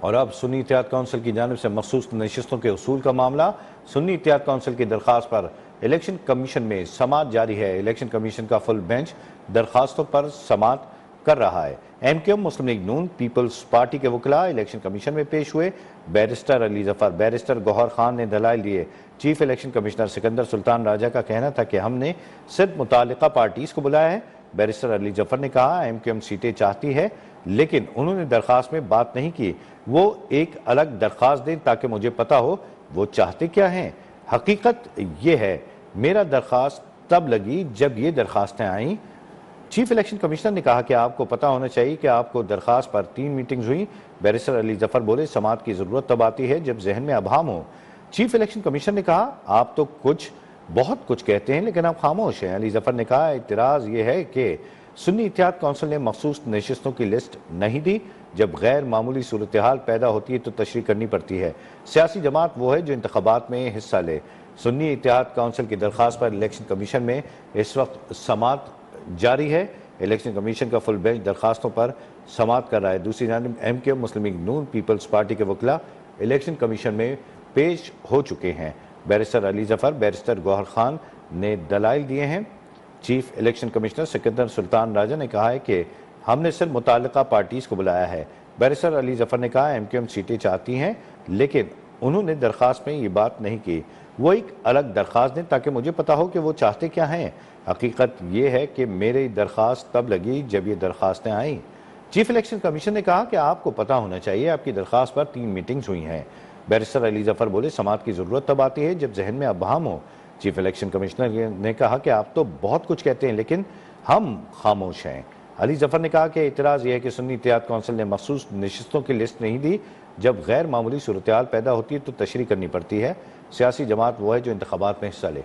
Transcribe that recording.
और अब सुन्नी इत्तेहाद काउंसिल की जानिब से मखसूस नशिस्तों के उसूल का मामला। सुन्नी इत्तेहाद काउंसिल की दरख्वास्त पर इलेक्शन कमीशन में समाअत जारी है। इलेक्शन कमीशन का फुल बेंच दरख्वास्तों पर समाअत कर रहा है। MKM, मुस्लिम लीग नून, पीपल्स पार्टी के वकला इलेक्शन कमीशन में पेश हुए। बैरिस्टर अली जफर, बैरिस्टर गौहर खान ने दलाइल दिए। Chief election commissioner Sikandar Sultan Raja का कहना था कि हमने सिर्फ मुतालिका पार्टीज को बुलाया है। बैरिस्टर अली जफर ने कहा MKM सीटें चाहती है, लेकिन उन्होंने दरख्वास्त में बात नहीं की। वो एक अलग दरख्वास्त दें ताकि मुझे पता हो वो चाहते क्या हैं। हकीकत ये है, मेरा दरख्वास्त तब लगी जब ये दरख्वास्तें आईं। चीफ इलेक्शन कमिश्नर ने कहा कि आपको पता होना चाहिए कि आपको दरख्वास्त पर 3 मीटिंग्स हुई। बैरिस्टर अली जफर बोले समाअत की जरूरत तब आती है जब जहन में अभाम हो। चीफ इलेक्शन कमिश्नर ने कहा आप तो बहुत कुछ कहते हैं लेकिन आप खामोश हैं। अली जफर ने कहा इतराज ये है कि सुन्नी इत्तेहाद काउंसिल ने मखसूस नशिस्तों की लिस्ट नहीं दी। जब गैर मामूली सूरत हाल पैदा होती है तो तशरीह करनी पड़ती है। सियासी जमात वो है जो इंतखाबात में हिस्सा ले। सुन्नी इत्तेहाद काउंसिल की दरख्वास्त पर इलेक्शन कमीशन में इस वक्त समाअत जारी है। इलेक्शन कमीशन का फुल बेंच दरखास्तों पर समाअत कर रहा है। दूसरी जानिब MKM, मुस्लिम लीग नून, पीपल्स पार्टी के वकला इलेक्शन कमीशन में पेश हो चुके हैं। बैरिस्टर अली जफर, बैरिस्टर गौहर खान ने दलाइल दिए हैं। Chief election commissioner Sikandar Sultan Raja ने कहा है कि हमने सिर्फ मुतालिका पार्टीज को बुलाया है। बैरिस्टर अली जफर ने कहा MKM सीटें चाहती हैं, लेकिन उन्होंने दरख्वास्त में ये बात नहीं की। वो एक अलग दरख्वास्त दें ताकि मुझे पता हो कि वो चाहते क्या हैं। हकीकत ये है कि मेरी दरख्वास्त तब लगी जब ये दरख्वास्तें आईं। चीफ इलेक्शन कमीशन ने कहा कि आपको पता होना चाहिए आपकी दरख्वास्त पर 3 मीटिंग्स हुई हैं। बैरिस्टर अली जफर बोले समाअत की जरूरत तब आती है जब जहन में अभाम हो। चीफ इलेक्शन कमिश्नर ने कहा कि आप तो बहुत कुछ कहते हैं लेकिन हम खामोश हैं। अली जफर ने कहा कि इतराज़ यह है कि सुन्नी इत्तेहाद काउंसिल ने मखसूस नशिस्तों की लिस्ट नहीं दी। जब गैर मामूली सूरत हाल पैदा होती है तो तशरीह करनी पड़ती है। सियासी जमात वो है जो इंतखाबात में हिस्सा ले।